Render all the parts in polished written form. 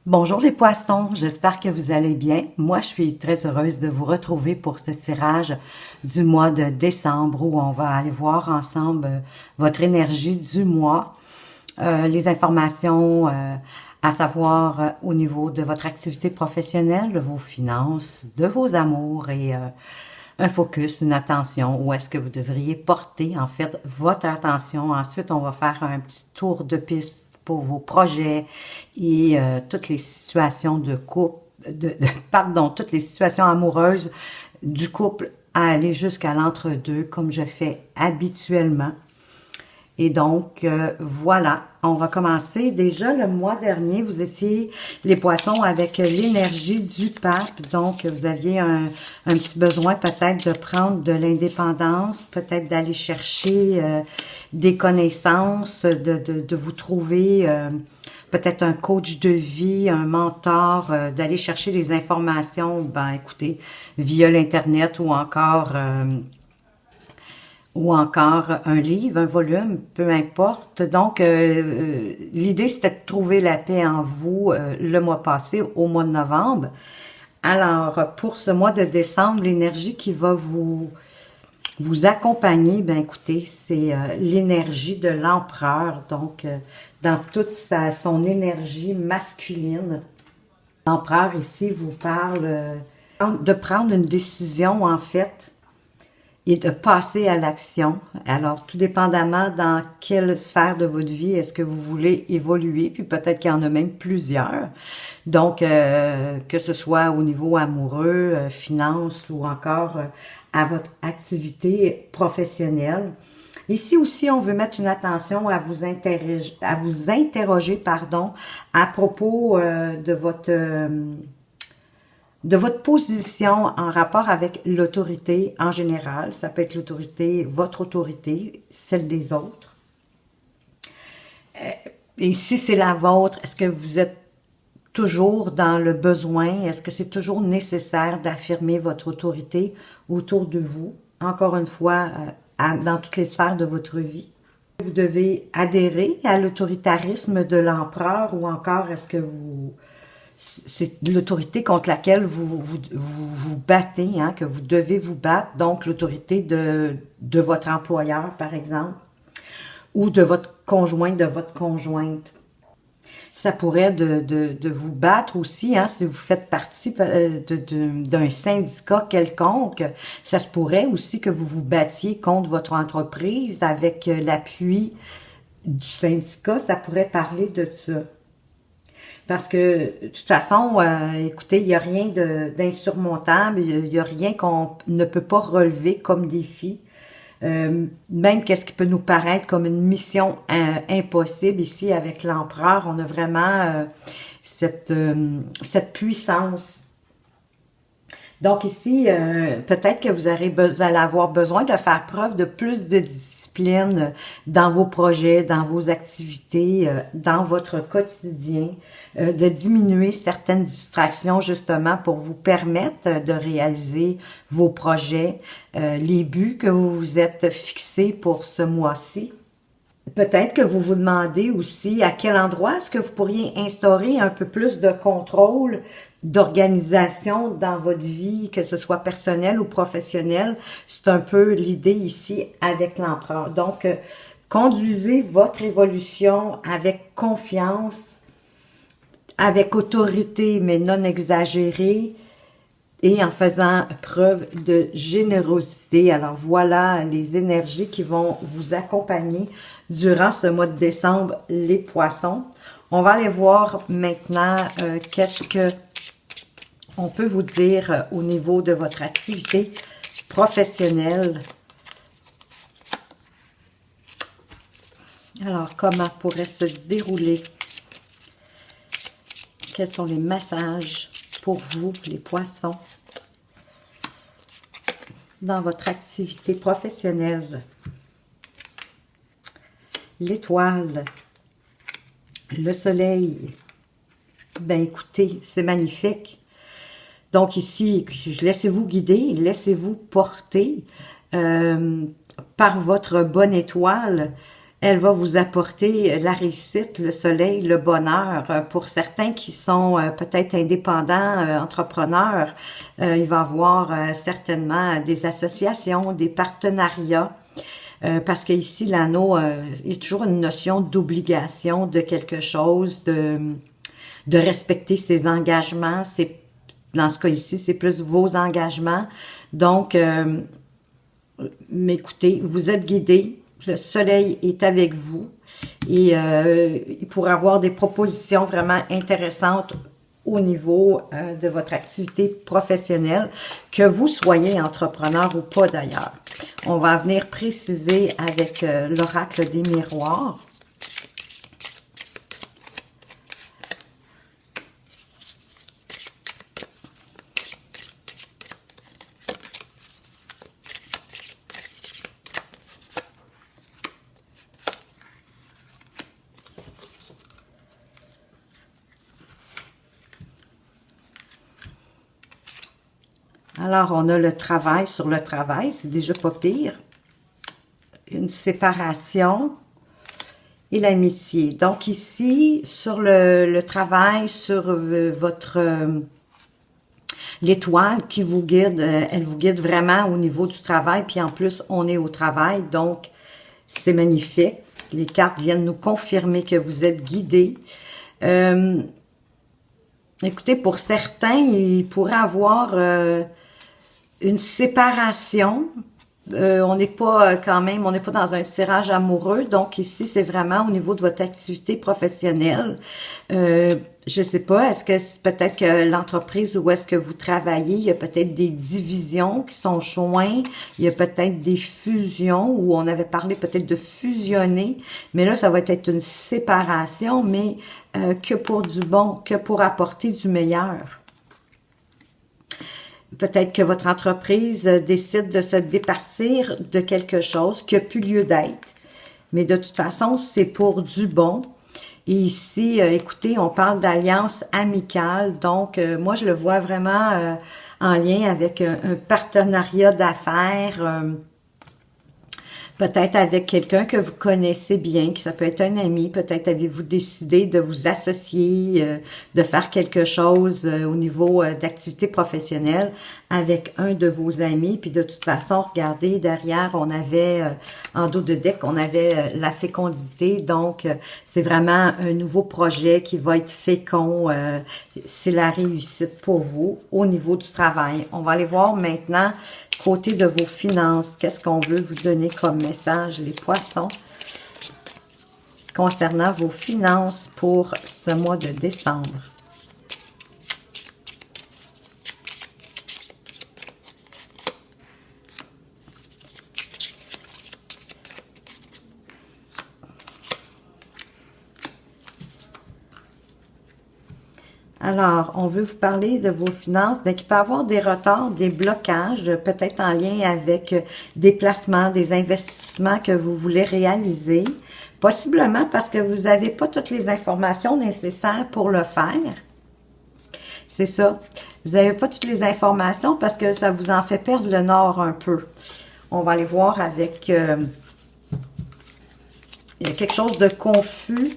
Bonjour les poissons, j'espère que vous allez bien. Moi, je suis très heureuse de vous retrouver pour ce tirage du mois de décembre où on va aller voir ensemble votre énergie du mois, les informations à savoir au niveau de votre activité professionnelle, de vos finances, de vos amours et un focus, une attention, où est-ce que vous devriez porter en fait votre attention. Ensuite, on va faire un petit tour de piste pour vos projets et toutes les situations de couple, pardon, toutes les situations amoureuses du couple à aller jusqu'à l'entre-deux comme je fais habituellement. Et donc, voilà, on va commencer. Déjà, le mois dernier, vous étiez les poissons avec l'énergie du pape. Donc, vous aviez un petit besoin peut-être de prendre de l'indépendance, peut-être d'aller chercher des connaissances, de vous trouver peut-être un coach de vie, un mentor, d'aller chercher des informations, ben écoutez, via l'Internet ou encore un livre, un volume, peu importe. Donc, l'idée, c'était de trouver la paix en vous le mois passé, au mois de novembre. Alors, pour ce mois de décembre, l'énergie qui va vous accompagner, ben écoutez, c'est l'énergie de l'empereur. Donc, dans toute son énergie masculine, l'empereur ici vous parle de prendre une décision, en fait, et de passer à l'action. Alors, tout dépendamment dans quelle sphère de votre vie est-ce que vous voulez évoluer, puis peut-être qu'il y en a même plusieurs. Donc, que ce soit au niveau amoureux, finance ou encore à votre activité professionnelle. Ici aussi, on veut mettre une attention à vous interroger, pardon, à propos de votre position en rapport avec l'autorité en général. Ça peut être l'autorité, votre autorité, celle des autres. Et si c'est la vôtre, est-ce que vous êtes toujours dans le besoin? Est-ce que c'est toujours nécessaire d'affirmer votre autorité autour de vous? Encore une fois, dans toutes les sphères de votre vie. Vous devez adhérer à l'autoritarisme de l'empereur ou encore est-ce que c'est l'autorité contre laquelle vous battez, hein, que vous devez vous battre, donc l'autorité de votre employeur, par exemple, ou de votre conjoint, de votre conjointe. Ça pourrait de vous battre aussi, hein, si vous faites partie d'un syndicat quelconque. Ça se pourrait aussi que vous vous battiez contre votre entreprise avec l'appui du syndicat. Ça pourrait parler de ça. Parce que, de toute façon, écoutez, il n'y a rien d'insurmontable, il n'y a rien qu'on ne peut pas relever comme défi. Même qu'est-ce qui peut nous paraître comme une mission impossible ici avec l'empereur, on a vraiment cette puissance. Donc ici, peut-être que vous allez avoir besoin de faire preuve de plus de discipline dans vos projets, dans vos activités, dans votre quotidien, de diminuer certaines distractions justement pour vous permettre de réaliser vos projets, les buts que vous vous êtes fixés pour ce mois-ci. Peut-être que vous vous demandez aussi à quel endroit est-ce que vous pourriez instaurer un peu plus de contrôle, d'organisation dans votre vie, que ce soit personnelle ou professionnelle. C'est un peu l'idée ici avec l'empereur. Donc, conduisez votre évolution avec confiance, avec autorité, mais non exagérée, et en faisant preuve de générosité. Alors voilà les énergies qui vont vous accompagner durant ce mois de décembre, les poissons. On va aller voir maintenant qu'est-ce que on peut vous dire au niveau de votre activité professionnelle. Alors, comment pourrait se dérouler? Quels sont les messages pour vous, les poissons, dans votre activité professionnelle? L'étoile, le soleil. Ben écoutez, c'est magnifique. Donc ici, laissez-vous guider, laissez-vous porter par votre bonne étoile. Elle va vous apporter la réussite, le soleil, le bonheur. Pour certains qui sont peut-être indépendants, entrepreneurs, il va y avoir certainement des associations, des partenariats. Parce qu'ici, l'anneau, il y a toujours une notion d'obligation de quelque chose, de respecter ses engagements. C'est, dans ce cas ici, c'est plus vos engagements. Donc, mais écoutez, vous êtes guidés, le soleil est avec vous et il pourrait avoir des propositions vraiment intéressantes au niveau de votre activité professionnelle, que vous soyez entrepreneur ou pas d'ailleurs. On va venir préciser avec l'oracle des miroirs. Alors, on a le travail sur le travail, c'est déjà pas pire. Une séparation et l'amitié. Donc ici, sur le travail, sur votre... l'étoile qui vous guide, elle vous guide vraiment au niveau du travail, puis en plus, on est au travail, donc c'est magnifique. Les cartes viennent nous confirmer que vous êtes guidés. Écoutez, pour certains, il pourrait avoir une séparation. On n'est pas quand même, on n'est pas dans un tirage amoureux. Donc ici, c'est vraiment au niveau de votre activité professionnelle. Je sais pas, est-ce que c'est peut-être que l'entreprise où est-ce que vous travaillez, il y a peut-être des divisions qui sont jointes, il y a peut-être des fusions où on avait parlé peut-être de fusionner, mais là, ça va être une séparation, mais que pour du bon, que pour apporter du meilleur. Peut-être que votre entreprise décide de se départir de quelque chose qui n'a plus lieu d'être. Mais de toute façon, c'est pour du bon. Et ici, écoutez, on parle d'alliance amicale. Donc, moi, je le vois vraiment en lien avec un partenariat d'affaires. Peut-être avec quelqu'un que vous connaissez bien, que ça peut être un ami, peut-être avez-vous décidé de vous associer, de faire quelque chose au niveau d'activité professionnelle avec un de vos amis. Puis de toute façon, regardez, derrière, on avait, en dos de deck, on avait la fécondité. Donc, c'est vraiment un nouveau projet qui va être fécond. C'est la réussite pour vous au niveau du travail. On va aller voir maintenant côté de vos finances. Qu'est-ce qu'on veut vous donner comme message, les poissons, concernant vos finances pour ce mois de décembre? Alors, on veut vous parler de vos finances, mais qu'il peut y avoir des retards, des blocages, peut-être en lien avec des placements, des investissements que vous voulez réaliser. Possiblement parce que vous n'avez pas toutes les informations nécessaires pour le faire. C'est ça. Vous n'avez pas toutes les informations parce que ça vous en fait perdre le nord un peu. On va aller voir avec... il y a quelque chose de confus.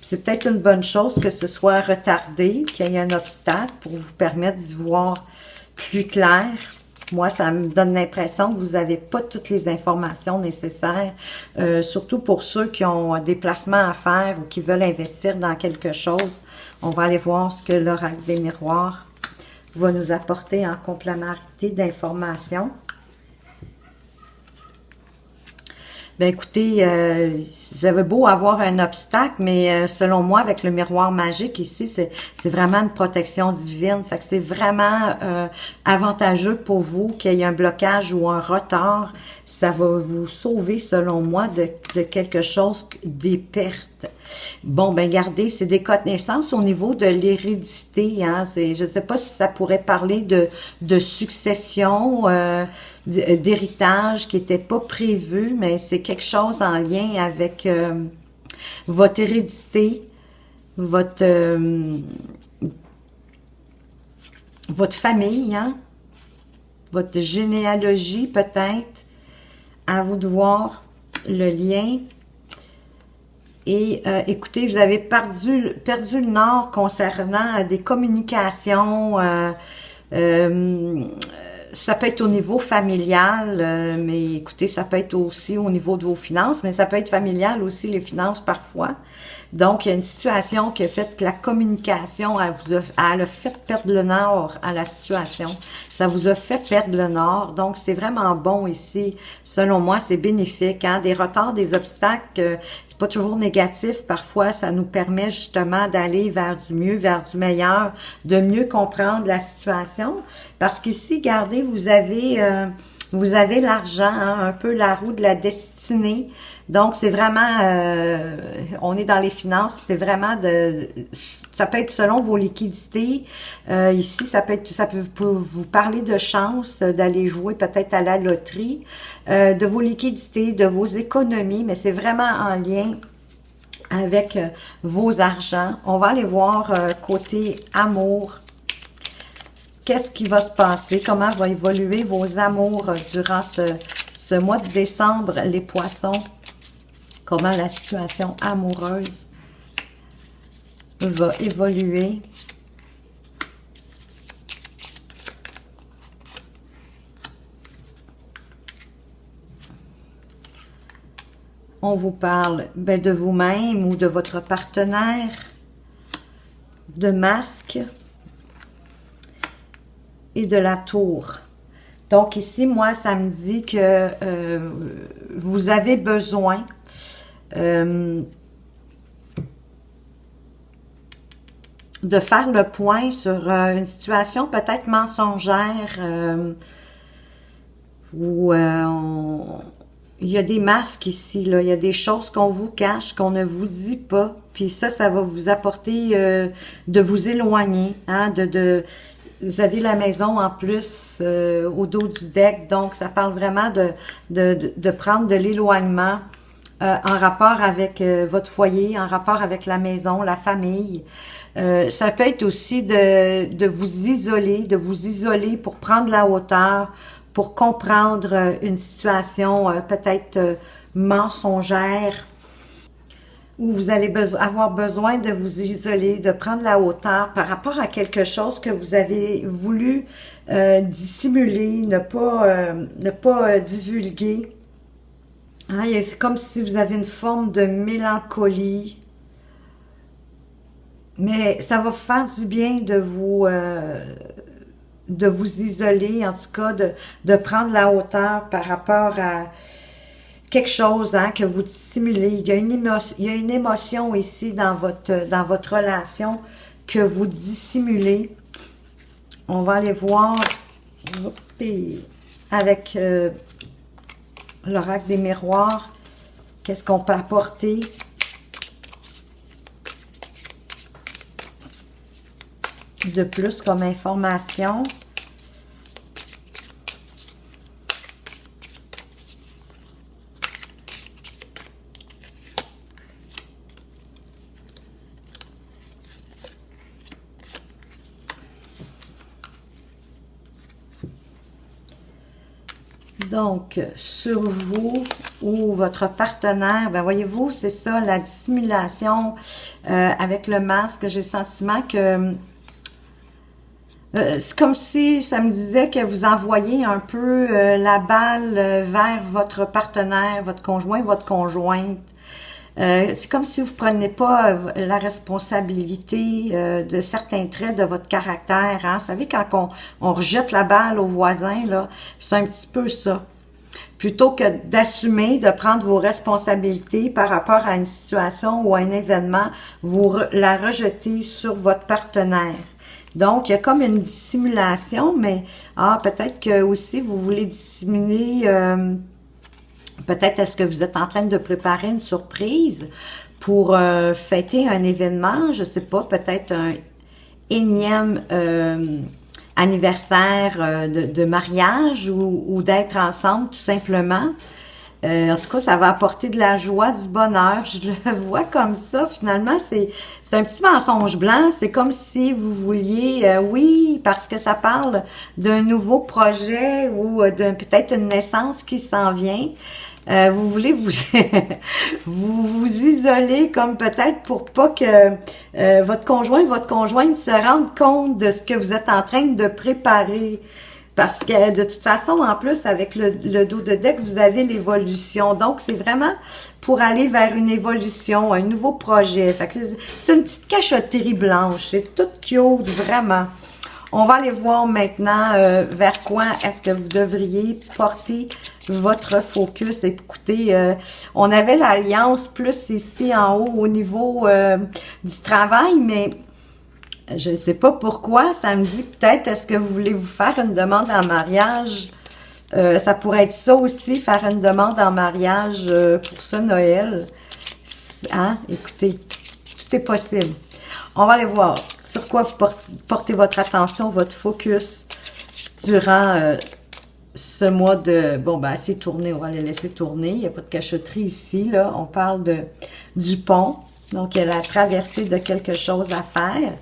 C'est peut-être une bonne chose que ce soit retardé, qu'il y ait un obstacle pour vous permettre d'y voir plus clair. Moi, ça me donne l'impression que vous n'avez pas toutes les informations nécessaires, surtout pour ceux qui ont des placements à faire ou qui veulent investir dans quelque chose. On va aller voir ce que l'oracle des miroirs va nous apporter en complémentarité d'informations. Ben écoutez, vous avez beau avoir un obstacle, mais selon moi, avec le miroir magique ici, c'est vraiment une protection divine. Fait que c'est vraiment avantageux pour vous qu'il y ait un blocage ou un retard. Ça va vous sauver, selon moi, de quelque chose, des pertes. Bon, ben regardez, c'est des connaissances au niveau de l'hérédité. Hein? Je ne sais pas si ça pourrait parler de succession, d'héritage qui n'était pas prévu, mais c'est quelque chose en lien avec votre hérédité, votre famille, hein? Votre généalogie peut-être. À vous de voir le lien. Et écoutez, vous avez perdu le nord concernant des communications. Ça peut être au niveau familial, mais écoutez, ça peut être aussi au niveau de vos finances, mais ça peut être familial aussi, les finances parfois. Donc, il y a une situation qui a fait que la communication, elle a fait perdre le nord à la situation. Ça vous a fait perdre le nord. Donc, c'est vraiment bon ici. Selon moi, c'est bénéfique. Hein? Des retards, des obstacles, c'est pas toujours négatif. Parfois, ça nous permet justement d'aller vers du mieux, vers du meilleur, de mieux comprendre la situation. Parce qu'ici, regardez, vous avez l'argent, hein, un peu la roue de la destinée. Donc, c'est vraiment, on est dans les finances, c'est vraiment ça peut être selon vos liquidités. Ici, ça peut vous parler de chance, d'aller jouer peut-être à la loterie, de vos liquidités, de vos économies, mais c'est vraiment en lien avec vos argents. On va aller voir côté amour. Qu'est-ce qui va se passer? Comment va évoluer vos amours durant ce mois de décembre, les poissons? Comment la situation amoureuse va évoluer? On vous parle de vous-même ou de votre partenaire, de masque et de la tour. Donc ici, moi, ça me dit que vous avez besoin de faire le point sur une situation peut-être mensongère où il y a des masques ici, là. Il y a des choses qu'on vous cache, qu'on ne vous dit pas. Puis ça va vous apporter de vous éloigner, hein, vous avez la maison en plus au dos du deck, donc ça parle vraiment de prendre de l'éloignement en rapport avec votre foyer, en rapport avec la maison, la famille. Ça peut être aussi de vous isoler pour prendre la hauteur, pour comprendre une situation peut-être mensongère, où vous allez avoir besoin de vous isoler, de prendre la hauteur par rapport à quelque chose que vous avez voulu dissimuler, ne pas divulguer. Hein, c'est comme si vous avez une forme de mélancolie. Mais ça va vous faire du bien de vous isoler, en tout cas de prendre la hauteur par rapport à quelque chose, hein, que vous dissimulez. Il y a une émotion ici dans votre relation que vous dissimulez. On va aller voir avec l'oracle des miroirs, qu'est-ce qu'on peut apporter. De plus comme information. Donc, sur vous ou votre partenaire, ben voyez-vous, c'est ça, la dissimulation avec le masque. J'ai le sentiment que c'est comme si ça me disait que vous envoyez un peu la balle vers votre partenaire, votre conjoint, votre conjointe. C'est comme si vous ne preniez pas la responsabilité de certains traits de votre caractère. Hein? Vous savez, quand on rejette la balle au voisin, là, c'est un petit peu ça. Plutôt que d'assumer, de prendre vos responsabilités par rapport à une situation ou à un événement, vous la rejetez sur votre partenaire. Donc, il y a comme une dissimulation, mais peut-être que aussi vous voulez dissimuler, peut-être est-ce que vous êtes en train de préparer une surprise pour fêter un événement, je sais pas, peut-être un énième anniversaire de mariage ou d'être ensemble tout simplement. En tout cas, ça va apporter de la joie, du bonheur. Je le vois comme ça. Finalement, c'est un petit mensonge blanc. C'est comme si vous vouliez, oui, parce que ça parle d'un nouveau projet ou de peut-être une naissance qui s'en vient. Vous voulez vous, vous isoler comme peut-être pour pas que votre conjoint, votre conjointe se rende compte de ce que vous êtes en train de préparer. Parce que de toute façon, en plus, avec le dos de deck, vous avez l'évolution. Donc, c'est vraiment pour aller vers une évolution, un nouveau projet. Fait que c'est une petite cachotterie blanche. C'est tout cute, vraiment. On va aller voir maintenant vers quoi est-ce que vous devriez porter votre focus. Écoutez, on avait l'alliance plus ici en haut au niveau du travail, mais je ne sais pas pourquoi, ça me dit peut-être, est-ce que vous voulez vous faire une demande en mariage? Ça pourrait être ça aussi, faire une demande en mariage pour ce Noël. Hein? Écoutez, tout est possible. On va aller voir sur quoi vous portez votre attention, votre focus durant ce mois de... Bon, ben, assez tourné, on va les laisser tourner. Il n'y a pas de cachotterie ici, là. On parle du pont. Donc, il y a la traversée de quelque chose à faire.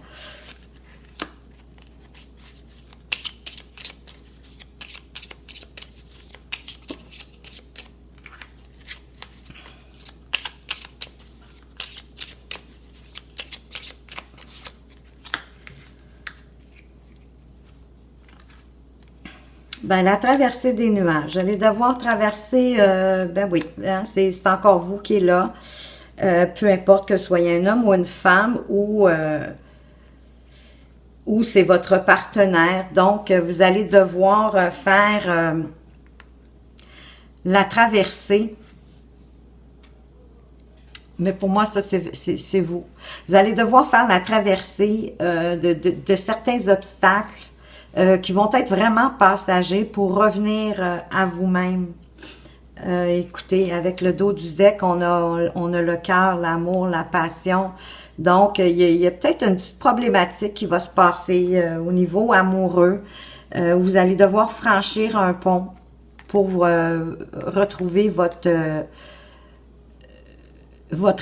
Ben, la traversée des nuages. Vous allez devoir traverser, ben oui, hein, c'est encore vous qui est là. Peu importe que ce soit un homme ou une femme ou c'est votre partenaire. Donc, vous allez devoir faire la traversée. Mais pour moi, ça, c'est vous. Vous allez devoir faire la traversée de certains obstacles qui vont être vraiment passagers pour revenir à vous-même. Écoutez, avec le dos du deck, on a le cœur, l'amour, la passion. Donc, il y a peut-être une petite problématique qui va se passer au niveau amoureux. Vous allez devoir franchir un pont pour retrouver votre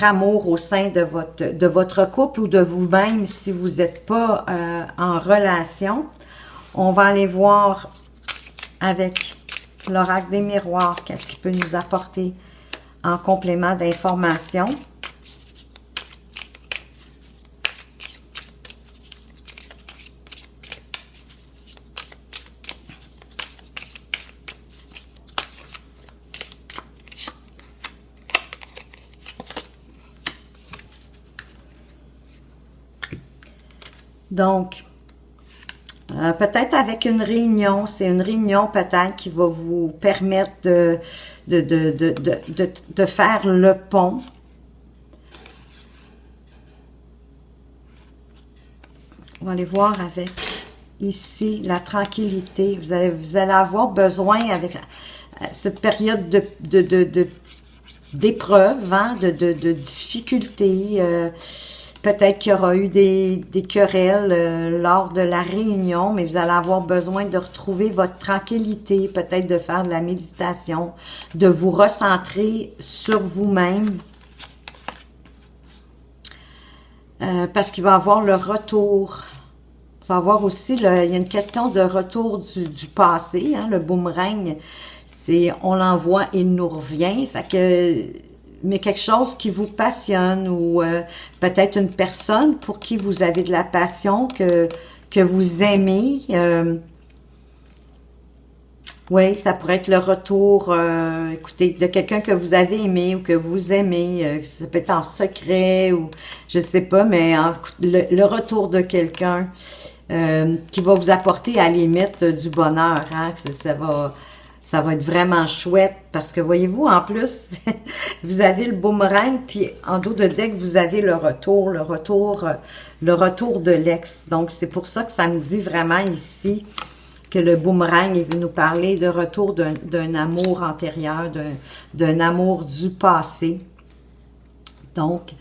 amour au sein de votre couple ou de vous-même si vous n'êtes pas en relation. On va aller voir avec l'oracle des miroirs, qu'est-ce qu'il peut nous apporter en complément d'informations. Donc, peut-être avec une réunion, c'est une réunion peut-être qui va vous permettre de faire le pont. On va aller voir avec ici la tranquillité. Vous allez avoir besoin avec cette période d'épreuve, hein, de difficultés. Peut-être qu'il y aura eu des querelles lors de la réunion, mais vous allez avoir besoin de retrouver votre tranquillité, peut-être de faire de la méditation, de vous recentrer sur vous-même. Parce qu'il va y avoir le retour. Il va y avoir aussi, il y a une question de retour du passé. Hein, le boomerang, c'est on l'envoie et il nous revient. Fait que... mais quelque chose qui vous passionne ou peut-être une personne pour qui vous avez de la passion, que vous aimez. Oui, ça pourrait être le retour, écoutez, de quelqu'un que vous avez aimé ou que vous aimez. Ça peut être en secret ou je sais pas, mais le retour de quelqu'un qui va vous apporter à la limite du bonheur. Hein, ça va être vraiment chouette parce que voyez-vous, en plus, vous avez le boomerang, puis en dos de deck, vous avez le retour de l'ex. Donc, c'est pour ça que ça me dit vraiment ici que le boomerang est venu nous parler de retour d'un amour antérieur, d'un amour du passé. Donc,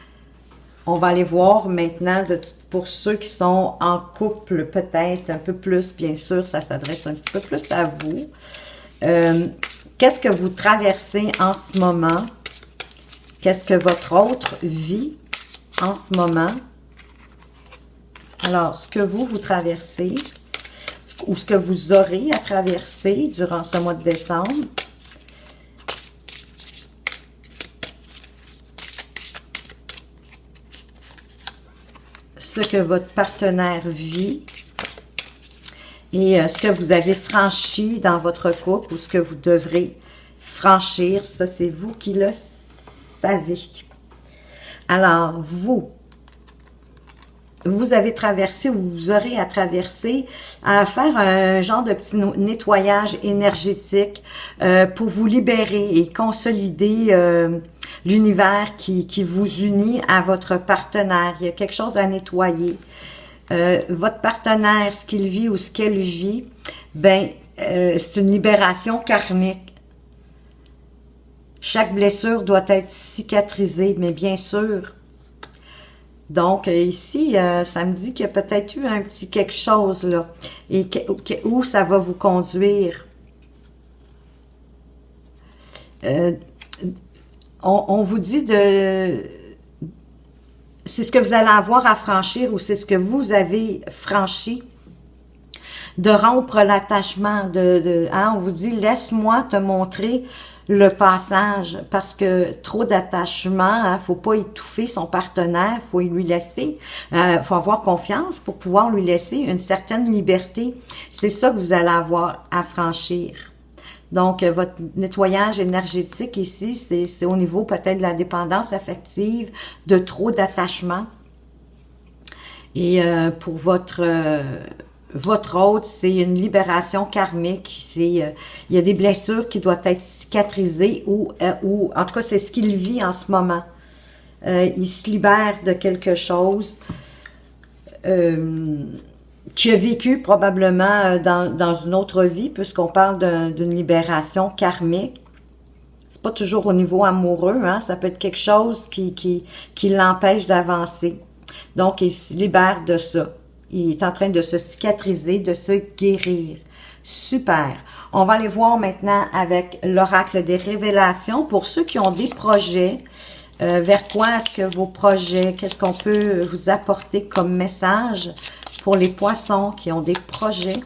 on va aller voir maintenant, pour ceux qui sont en couple, peut-être un peu plus, bien sûr, ça s'adresse un petit peu plus à vous. Qu'est-ce que vous traversez en ce moment? Qu'est-ce que votre autre vit en ce moment? Alors, ce que vous traversez, ou ce que vous aurez à traverser durant ce mois de décembre. ce que votre partenaire vit et ce que vous avez franchi dans votre couple ou ce que vous devrez franchir. Ça, c'est vous qui le savez. Alors, vous avez traversé ou vous aurez à traverser, à faire un genre de petit nettoyage énergétique pour vous libérer et consolider l'univers qui vous unit à votre partenaire. Il y a quelque chose à nettoyer. Votre partenaire, ce qu'il vit ou ce qu'elle vit, ben, c'est une libération karmique. Chaque blessure doit être cicatrisée, mais bien sûr. Donc, ici, ça me dit qu'il y a peut-être eu un petit quelque chose, là. Et où ça va vous conduire. On vous dit de... C'est ce que vous allez avoir à franchir ou c'est ce que vous avez franchi. De rompre l'attachement. On vous dit, laisse-moi te montrer le passage, parce que trop d'attachement, faut pas étouffer son partenaire, faut lui laisser, faut avoir confiance pour pouvoir lui laisser une certaine liberté. C'est ça que vous allez avoir à franchir. Donc, votre nettoyage énergétique ici, c'est au niveau peut-être de la dépendance affective, de trop d'attachement. Et pour votre autre, c'est une libération karmique. Il y a des blessures qui doivent être cicatrisées ou en tout cas, c'est ce qu'il vit en ce moment. Il se libère de quelque chose qu'il a vécu probablement dans une autre vie, puisqu'on parle d'une libération karmique. C'est pas toujours au niveau amoureux, hein? Ça peut être quelque chose qui l'empêche d'avancer. Donc, il se libère de ça. Il est en train de se cicatriser, de se guérir. Super. On va aller voir maintenant avec l'oracle des révélations. Pour ceux qui ont des projets, vers quoi est-ce que vos projets, qu'est-ce qu'on peut vous apporter comme message pour les poissons qui ont des projets?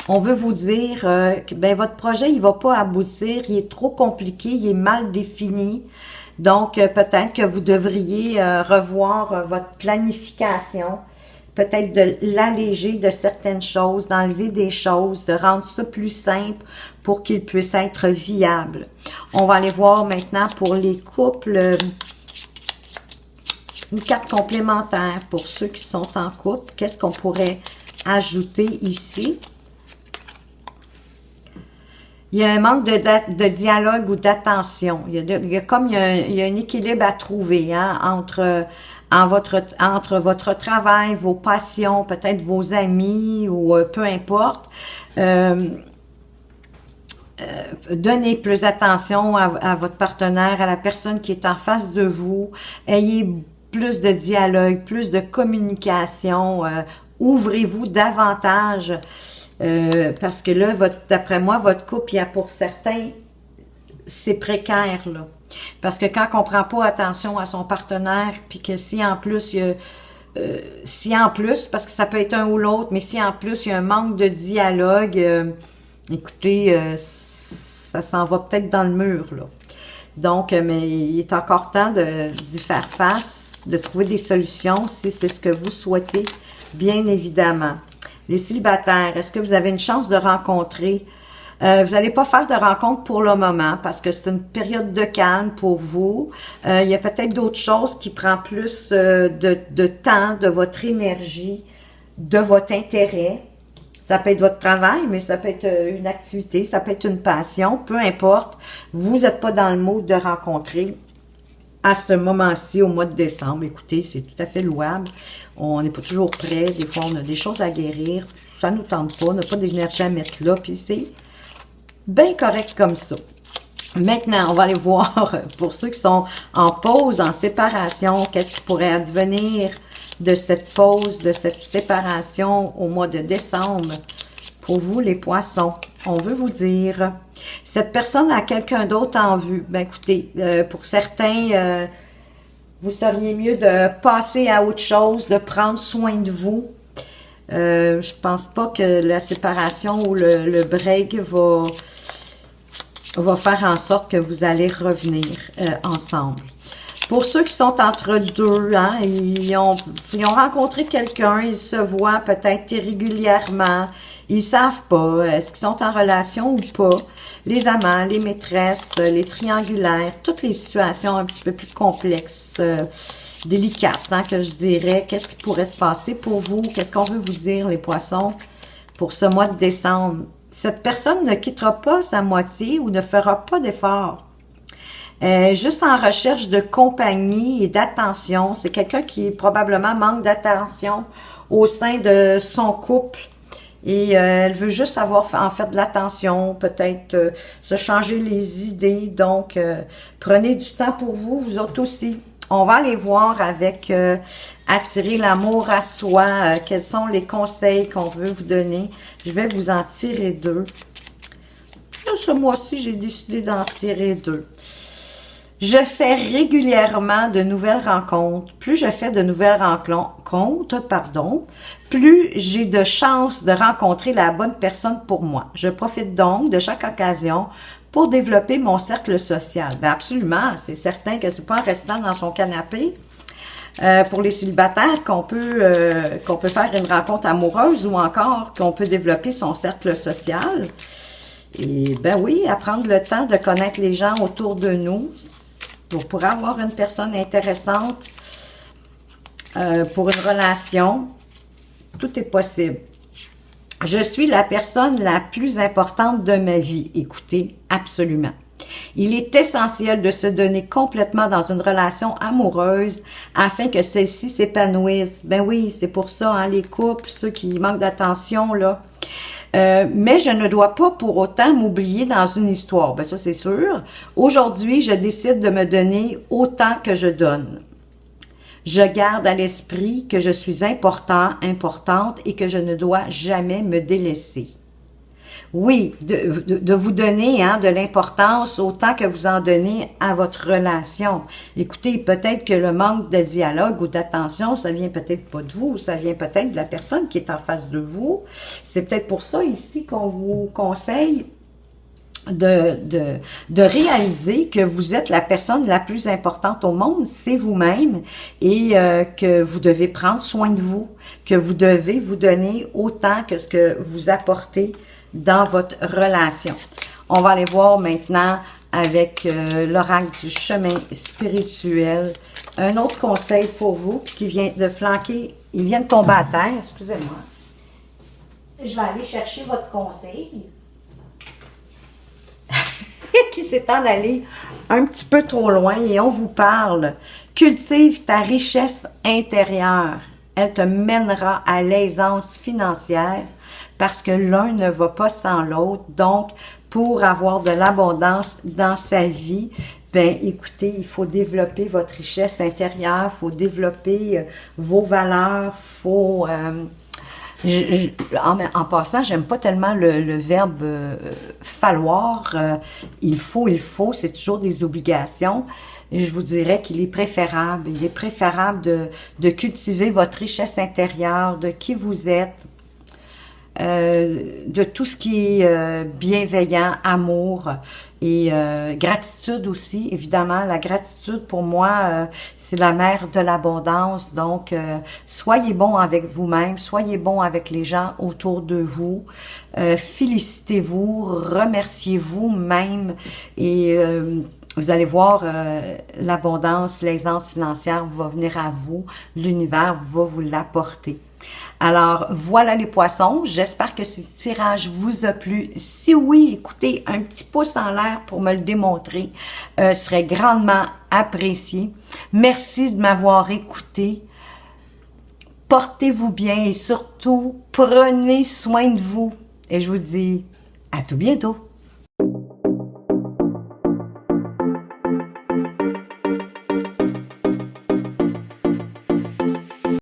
On veut vous dire que ben, votre projet, il ne va pas aboutir, il est trop compliqué, il est mal défini. Donc, peut-être que vous devriez revoir votre planification, peut-être de l'alléger de certaines choses, d'enlever des choses, de rendre ça plus simple pour qu'il puisse être viable. On va aller voir maintenant pour les couples, une carte complémentaire pour ceux qui sont en couple. Qu'est-ce qu'on pourrait ajouter ici? Il y a un manque de dialogue ou d'attention. Il y a un équilibre à trouver hein, entre votre travail, vos passions, peut-être vos amis ou peu importe. Donnez plus attention à votre partenaire, à la personne qui est en face de vous. Ayez plus de dialogue, plus de communication. Ouvrez-vous davantage. Parce que là, d'après moi, votre couple, il y a pour certains, c'est précaire, là. Parce que quand on ne prend pas attention à son partenaire, puis que si en plus, parce que ça peut être un ou l'autre, mais si en plus, il y a un manque de dialogue, écoutez, ça s'en va peut-être dans le mur, là. Donc, mais il est encore temps d'y faire face, de trouver des solutions, si c'est ce que vous souhaitez, bien évidemment. Les célibataires, est-ce que vous avez une chance de rencontrer? Vous n'allez pas faire de rencontre pour le moment parce que c'est une période de calme pour vous. Il y a peut-être d'autres choses qui prennent plus de temps, de votre énergie, de votre intérêt. Ça peut être votre travail, mais ça peut être une activité, ça peut être une passion, peu importe. Vous n'êtes pas dans le mood de rencontrer à ce moment-ci, au mois de décembre. Écoutez, c'est tout à fait louable. On n'est pas toujours prêt. Des fois, on a des choses à guérir. Ça ne nous tente pas. On n'a pas d'énergie à mettre là. Puis c'est bien correct comme ça. Maintenant, on va aller voir pour ceux qui sont en pause, en séparation, qu'est-ce qui pourrait advenir de cette pause, de cette séparation au mois de décembre. Pour vous, les poissons, on veut vous dire, cette personne a quelqu'un d'autre en vue. Ben écoutez, pour certains, vous seriez mieux de passer à autre chose, de prendre soin de vous. Je pense pas que la séparation ou le break va faire en sorte que vous allez revenir ensemble. Pour ceux qui sont entre deux, hein, ils ont rencontré quelqu'un, ils se voient peut-être irrégulièrement, ils savent pas, est-ce qu'ils sont en relation ou pas. Les amants, les maîtresses, les triangulaires, toutes les situations un petit peu plus complexes, délicates, hein, que je dirais. Qu'est-ce qui pourrait se passer pour vous? Qu'est-ce qu'on veut vous dire, les poissons, pour ce mois de décembre? Cette personne ne quittera pas sa moitié ou ne fera pas d'effort. Juste en recherche de compagnie et d'attention. C'est quelqu'un qui probablement manque d'attention au sein de son couple. Et elle veut juste avoir en fait de l'attention, peut-être se changer les idées. Donc, prenez du temps pour vous, vous autres aussi. On va aller voir avec attirer l'amour à soi, quels sont les conseils qu'on veut vous donner. Je vais vous en tirer deux. Ce mois-ci, j'ai décidé d'en tirer deux. Je fais régulièrement de nouvelles rencontres. Plus je fais de nouvelles rencontres, plus j'ai de chances de rencontrer la bonne personne pour moi. Je profite donc de chaque occasion pour développer mon cercle social. Bien, absolument, c'est certain que c'est pas en restant dans son canapé pour les célibataires qu'on peut faire une rencontre amoureuse ou encore qu'on peut développer son cercle social. Et ben oui, apprendre le temps de connaître les gens autour de nous pour avoir une personne intéressante pour une relation. Tout est possible. Je suis la personne la plus importante de ma vie. Écoutez, absolument. Il est essentiel de se donner complètement dans une relation amoureuse afin que celle-ci s'épanouisse. Ben oui, c'est pour ça, hein, les couples, ceux qui manquent d'attention, là. Mais je ne dois pas pour autant m'oublier dans une histoire. Ben ça, c'est sûr. Aujourd'hui, je décide de me donner autant que je donne. Je garde à l'esprit que je suis importante et que je ne dois jamais me délaisser. Oui, de vous donner de l'importance autant que vous en donnez à votre relation. Écoutez, peut-être que le manque de dialogue ou d'attention, ça vient peut-être pas de vous, ça vient peut-être de la personne qui est en face de vous. C'est peut-être pour ça ici qu'on vous conseille de réaliser que vous êtes la personne la plus importante au monde, c'est vous-même, et que vous devez prendre soin de vous, que vous devez vous donner autant que ce que vous apportez dans votre relation. On va aller voir maintenant avec l'oracle du chemin spirituel. Un autre conseil pour vous qui vient de flanquer, il vient de tomber à terre, excusez-moi. Je vais aller chercher votre conseil. Qui s'est en allé un petit peu trop loin et on vous parle. Cultive ta richesse intérieure. Elle te mènera à l'aisance financière parce que l'un ne va pas sans l'autre. Donc, pour avoir de l'abondance dans sa vie, ben écoutez, il faut développer votre richesse intérieure, il faut développer vos valeurs, faut... en passant, j'aime pas tellement le verbe falloir. Il faut, c'est toujours des obligations. Et je vous dirais qu'il est préférable. Il est préférable de cultiver votre richesse intérieure, de qui vous êtes, de tout ce qui est bienveillant, amour et gratitude aussi. Évidemment, la gratitude pour moi, c'est la mère de l'abondance. Donc, soyez bon avec vous-même, soyez bon avec les gens autour de vous. Félicitez-vous, remerciez-vous même et vous allez voir, l'abondance, l'aisance financière va venir à vous. L'univers va vous l'apporter. Alors, voilà les poissons. J'espère que ce tirage vous a plu. Si oui, écoutez, un petit pouce en l'air pour me le démontrer serait grandement apprécié. Merci de m'avoir écouté. Portez-vous bien et surtout, prenez soin de vous. Et je vous dis à tout bientôt.